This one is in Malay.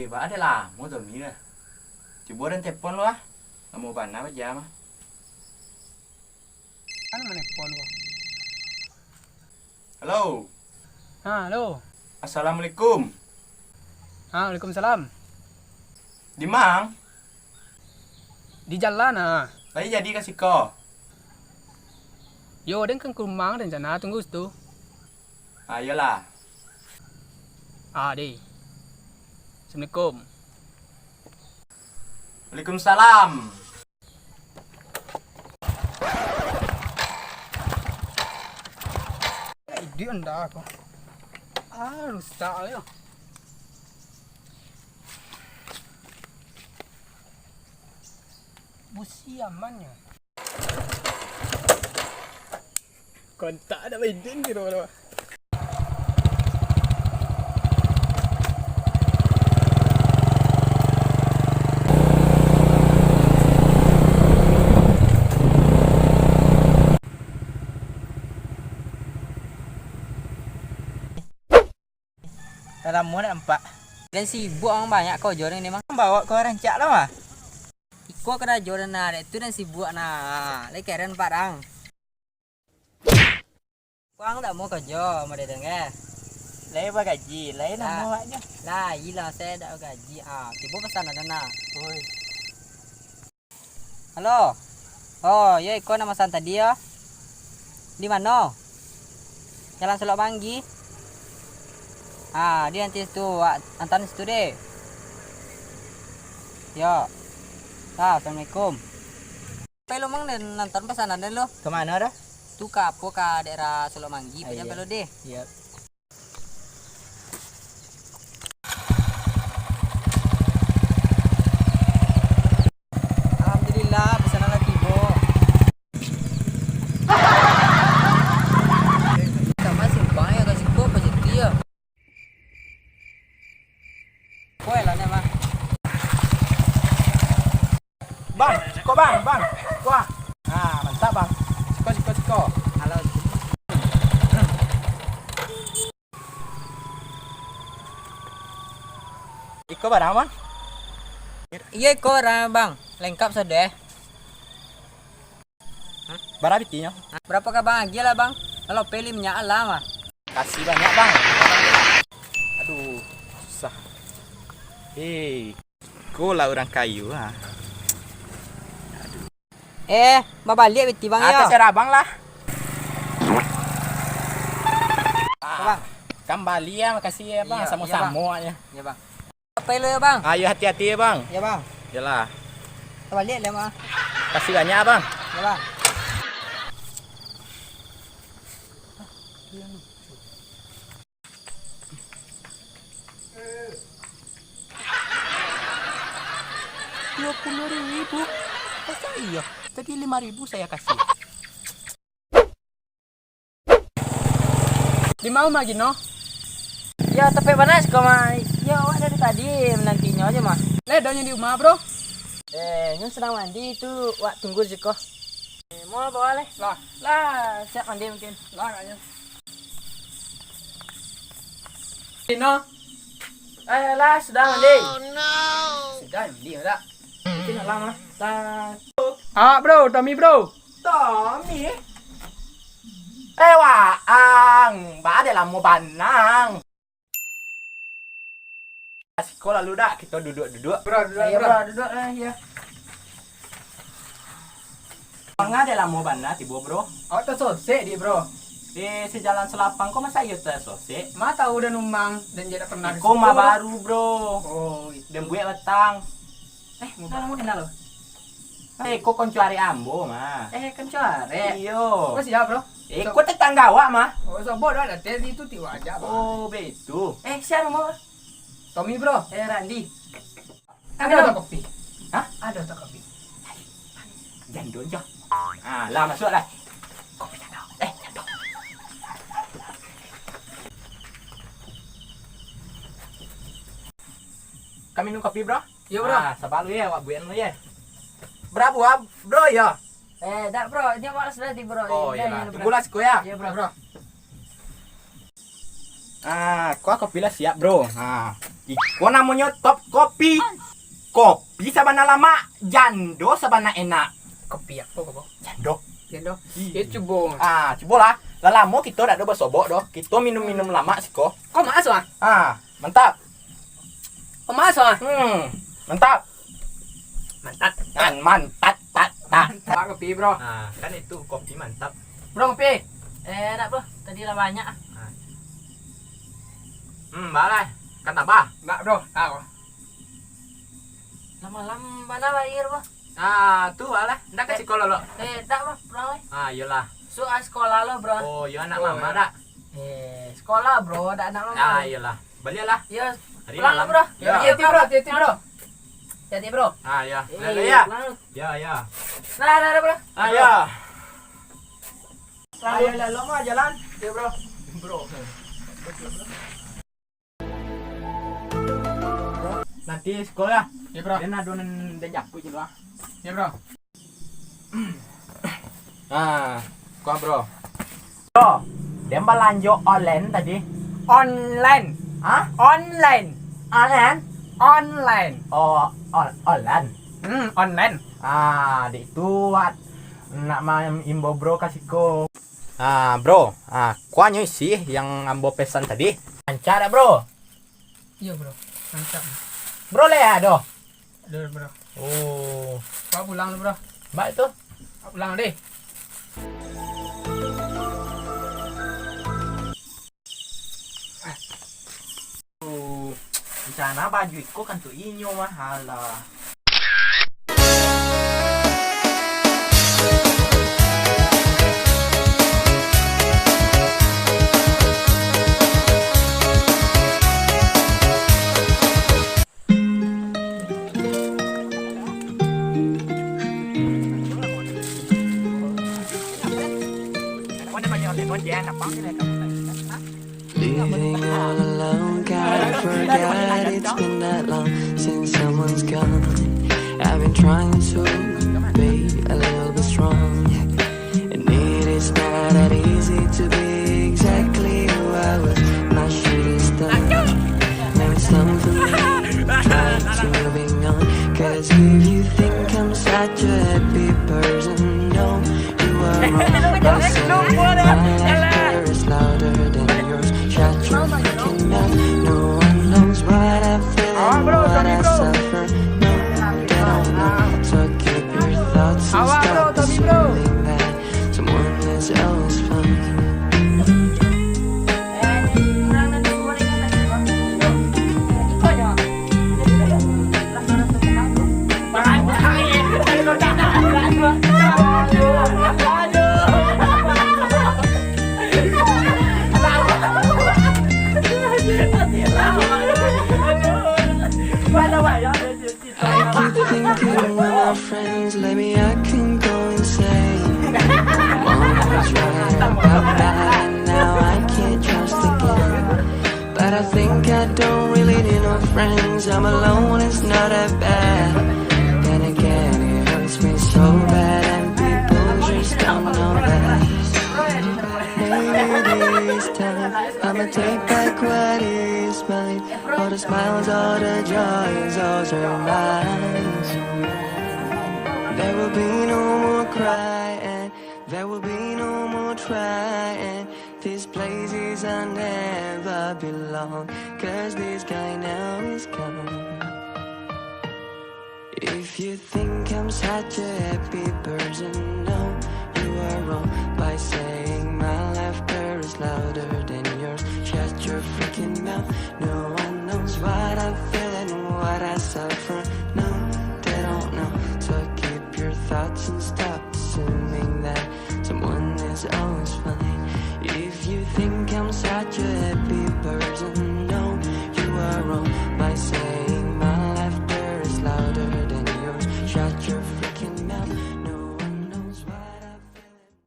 Ba ada lah, mau tuh ni lah. Coba dan telepon lo ah. Mau bana apa jam ah? Ano man phone ko? Halo. Halo. Assalamualaikum. Waalaikumsalam. Di mang? Di jalan Lagi jadi kasih ko. Yo, den kan kumang dan sana tunggu situ. Ayolah. Di. Assalamualaikum. Waalaikumsalam. Di anda ako. Rusak yo. Busi amannya. Kontak ada mainin di rumah. Dalam muat empat. Dan sibuk orang banyak kau jorang ni mah. Bawa kau rancak lah mah. Iko kena jorang na itu dan sibuk na. Lagi keren parang. Kuang tak mau kerja, mau dengar. Lain apa gaji? Lain nama aja. Lah, ilah saya dah gaji. Tiba pesan ada na. Halo. Oh, ya iko nama san tadi ya. Di mana? Jalan Selok Manggi. Dia nanti itu antar situ deh. Ya. Assalamualaikum. Pelo mang dan nonton pesanan dan lo. Kemana dah? Tu kapo ka daerah Selok Manggi, punya pelo deh. Iya. Alhamdulillah pesanan lagi, Bo. Sama simpang ya kasih ko pajeti ya. Koe lah mah. Bang, siko bang. Wah. Mantap bang. Siko. Halo. Iko barang bang? Iya ko bang, lengkap sudah. Barang bitinya. Berapa ka bang? Gila bang. Kalau pilih minyak alam mah. Kasih banyak bang. Aduh, susah. Kau lah orang kayu ah. Mau balik biti bang ya. Terserah bang lah. Bang. Kembali ya, makasih ya bang. Iya, Sama-sama aja. Ya bang. Apa lu ya bang? Ayo hati-hati ya bang. Ya bang. Yalah. Kita balik lah mah. Kasih banyak bang. Ya bang. Rp20.000. Masa iya? Tadi 5.000 saya kasih. Di mau lagi no? Ya tapi panas kau mah. Ya awak dari tadi menantinya aja mah. Ledanya di rumah, Bro. Nyun sedang mandi itu. Wak tunggu sih kok. Mau bawa leh. Lah, siap mandi mungkin. Lah kayaknya. Dino. Lah sudah mandi. Sudah mandi enggak? Mungkin nak lama. Bro, Tommy, Bro. Tommy. Waang. Ba ada lah mau banang. Sekolah lu dah, kita duduk-duduk. Bro, Duduk lah ya. Bang ada lah mau banang tiba bro. Oh, tak selesai di, Bro. Sejalan selapang kok masa iya sose? Ma tahu udah numbang dan tidak pernah. Kok mah baru bro. Oh, itu. Dan buat letang. Mau kenal lo? Kok koncuari ambo mah. Kan cuare. Iyo. Kok siap, Bro? Kok tetangga awak mah. Oh, so bodoh ada tes itu tiwa aja, Bro. Oh, begitu. Siapa mau? Tommy, Bro. Randy. Ada kopi. Hah? Ada kopi. Jandon je. Lah masuk lah. Kopi jandon. Jandon. Kami minum kopi, bro. Iya, Bro. Sabar lu ya, wak buan lu ya. Berapa, bro ya? Dak bro, dia malas nanti bro. Oh iya lah, tunggu lah siku ya. Iya bro. Kau kopi lah siap bro. Iko namanya top kopi. Kopi sabana lama, jando sabana enak. Kopi apa kau? Jando. Jando. Ya cuba. Cobalah. Lah lama kita dak ada bersobok doh. Kita minum-minum lama sih kok. Kau masuk Mantap. Kau masuk Mantap. Mantap. Mantap. Pak kopi bro. Kan itu kopi mantap. Bro kopi. Tak bro, tadi lah banyak. Balai. Kan tambah. Mbak bro. Tahu. Lama-lama mana bayar bro? Tu balai. Ndak kasih kolo lo. Tak bro, pulang leh. Iyalah. Sekolah lo bro. Oh, ya anak mama dak. Sekolah bro, tak anak mama. Iyalah. Balilah. Ya, Hari pulang malam. lah bro. Ya. Hati bro, hati bro. Hati bro. Ya. Ya. Ya. Nah bro. Ya. Ayo lo mau jalan. Ya, bro. Nanti sekolah. Ya bro. Dia adonan dan japu je lah. Ya bro. Kau bro. Bro, dia belanja online tadi. Online. Online. Online? Online. Oh, online. Online. Di itu nak main imbo bro kasih ko. Bro. Kuanya sih yang ambo pesan tadi. Lancar bro. Iya bro. Mantap. Bro le aduh. Aduh bro. Oh, Kau pulang bro. mbak itu. Kau pulang deh. Di sana baju iko kan tuh inyo mahal lah. Living all alone, God, I forgot it's been that long since someone's gone. I've been trying to be a little bit strong, and it is not that easy to be exactly who I was. My shit is done. Now it's time for me trying to moving on. Cause if you think I'm such a happy person, no, you are wrong. I'll say my laughter is louder than yours. Shut your fucking mouth. No one knows what I feel and what I suffer. No, they don't know. So keep your thoughts and stop assuming that someone is always fine. I keep thinking when our friends let me, I can go insane. Mom was right about that, and now I can't trust again. But I think I don't really need no friends. I'm alone, it's not that bad. Then again, it hurts me so bad, and people just don't know that. Maybe this time I'ma take back what is mine. All the smiles, all the joys, those are mine. There will be no more crying, there will be no more trying. These places I never belong, cause this guy now is gone. If you think I'm such a happy person, no, you are wrong by saying my laughter is louder than yours. Shut your freaking mouth. No one knows what I feel and what I suffer. No, they don't know. So keep your thoughts and stop assuming that someone is always fine. If you think I'm such a